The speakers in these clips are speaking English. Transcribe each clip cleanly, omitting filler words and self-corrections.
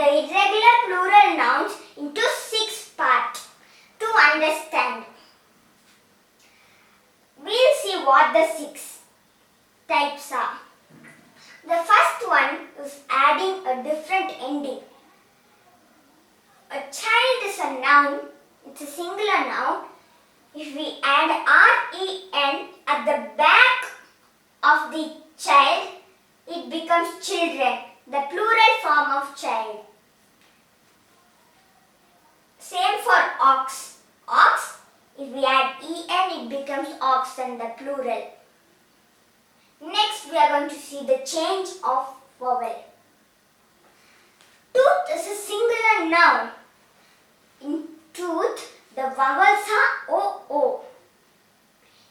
irregular plural nouns into 6 parts to understand. We'll see what the 6 types are. The first one is adding a different ending. A child is a noun, it's a singular noun. If we add R-E-N at the back of the child, it becomes children, the plural form of child. Same for ox. Ox, if we add en, it becomes oxen, the plural. Next, we are going to see the change of vowel. Tooth is a singular noun. In tooth, the vowels are O-O.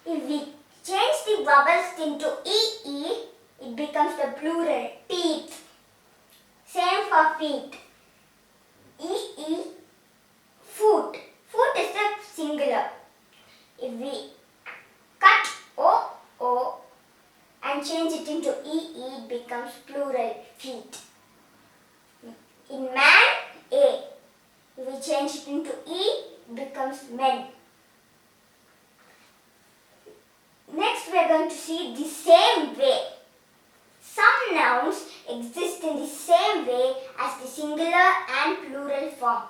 If we change the vowels into E-E, it becomes the plural, teeth. Same for feet. E-E, foot. Foot is the singular. If we cut O-O and change it into E-E, it becomes plural, feet. In man, A. If we change it into E, it becomes men. Next, we are going to see the same way. Some nouns exist in the same way as the singular and plural form.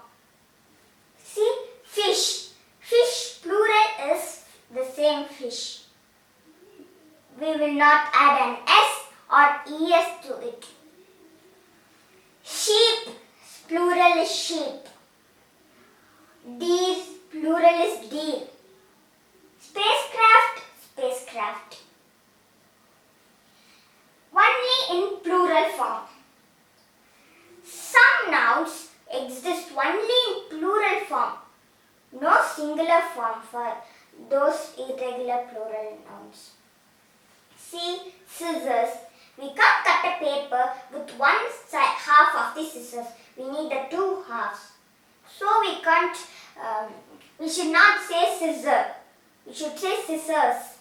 See, fish. Fish, plural is the same fish. We will not add an S or ES to it. Sheep, plural is sheep. Deer, plural is deer. Spacecraft, spacecraft. Only in plural form. Some nouns exist only in plural form. No singular form for those irregular plural nouns. See, scissors. We can't cut a paper with one half of the scissors. We need the two halves. So we should not say scissor. We should say scissors.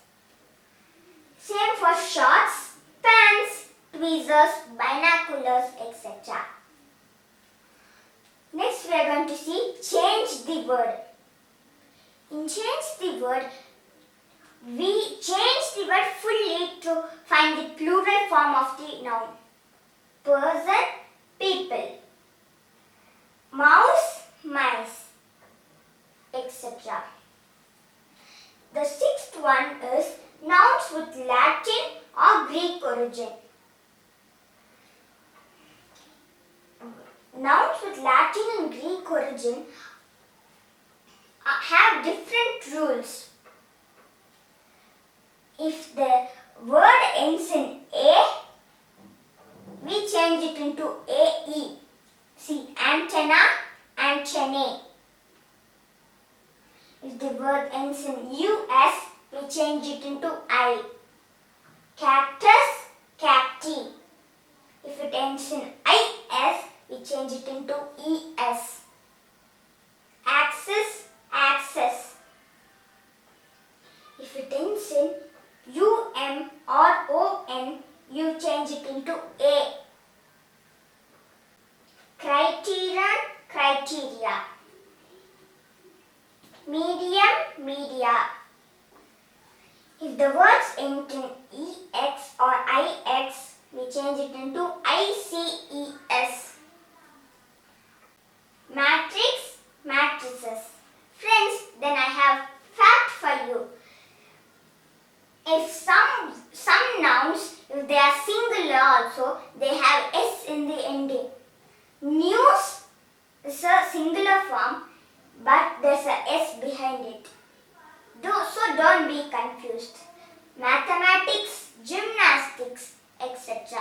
Same for shorts, pants, tweezers, binoculars, etc. Next, we are going to see change the word. In change the word, we change the word fully to find the plural form of the noun. Person, people. Mouse, mice, etc. The sixth one is nouns with Latin or Greek origin. Nouns with Latin and Greek origin have different rules. If the word ends in A, we change it into AE. See, antenna, antennae. If the word ends in US, we change it into I. Cactus, cacti. If it ends in IS, we change it into ES. Axis, axis. If it ends in UM or ON, you change it into A. Criterion, criteria. Medium, media. If the words end in EX or IX, we change it into ICES. Matrix, matrices. Friends, then I have fact for you. If some nouns, if they are singular also, they have S in the ending. News is a singular form, but there's a S behind it. So don't be confused. Mathematics, gymnastics, etc.